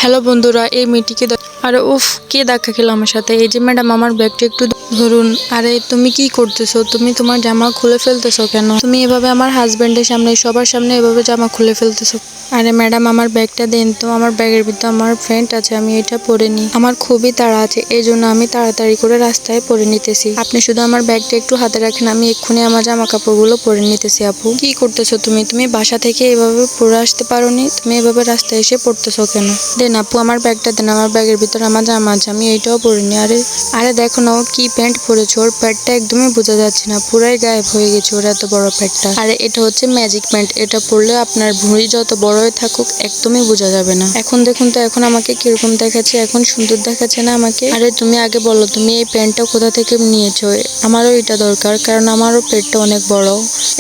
Hello বন্ধুরা, এই মেয়েটিকে আরে উফ, কে ধাক্কা খেলো আমার সাথে? এই যে ম্যাডাম, আমার ব্যাগটা একটু ধরুন। আরে তুমি কি করতেছো? তুমি তোমার জামা খুলে ফেলতেছো কেন? তুমি এভাবে আমার হাজবেন্ডের সামনে, সবার সামনে এভাবে জামা খুলে ফেলতেছো? আরে ম্যাডাম, আমার ব্যাগটা দেন তো। আমার ব্যাগের ভিতরে আমার ফ্রেন্ড আছে, আমি এটা পরে নি। আমার খুবই তাড়া আছে, এই জন্য আমি তাড়াতাড়ি করে রাস্তায় পরে নিতেছি। আপনি শুধু আমার ব্যাগটা একটু হাতে রাখেন, আমি এক্ষুনি আমার জামা কাপড়গুলো পরে নিতেছি। আপু, কি করতেছো তুমি? তুমি বাসা থেকে এভাবে পরে আসতে পারোনি? তুমি এভাবে রাস্তায় এসে পড়তেছো কেন? দেন আপু, আমার ব্যাগটা দেন। আমার ব্যাগের ভিতর আমার জামা আছে, আমি এইটাও পরিনি। আরে আরে দেখো না, ও কি প্যান্ট পরেছে। ওর প্যান্টটা একদমই বোঝা যাচ্ছে না, পুরাই গায়েব হয়ে গেছে ওর এত বড় প্যান্টটা। আরে এটা হচ্ছে ম্যাজিক প্যান্ট, এটা পরলে আপনার ভুঁড়ি যত বড় হয়ে থাকুক একদমই বোঝা যাবে না। এখন দেখুন তো, এখন আমাকে কিরকম দেখাচ্ছে? এখন সুন্দর দেখাচ্ছে না আমাকে? আরে তুমি আগে বলো, তুমি এই প্যান্টটা কোথা থেকে নিয়েছো? আমারও এটা দরকার, কারণ আমারও পেটটা অনেক বড়।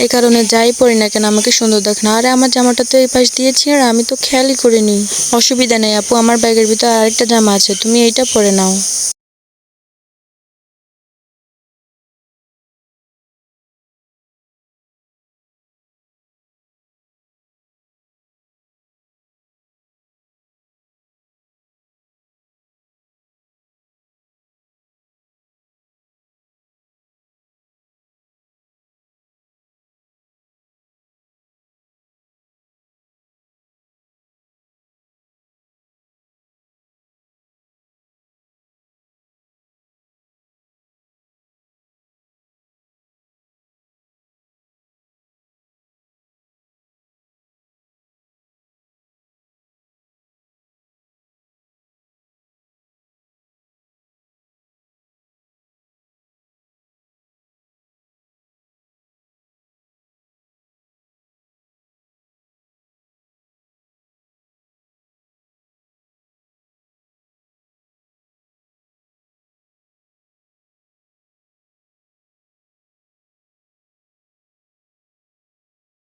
এই কারণে যাই পরি না কেন আমাকে সুন্দর দেখ না। আরে আমার জামাটা তো এই পাশ দিয়েছি, আর আমি তো খেয়ালই করিনি। অসুবিধা নেই আপু, আমার ব্যাগের ভিতরে আরেকটা জামা আছে, তুমি এইটা পরে নাও।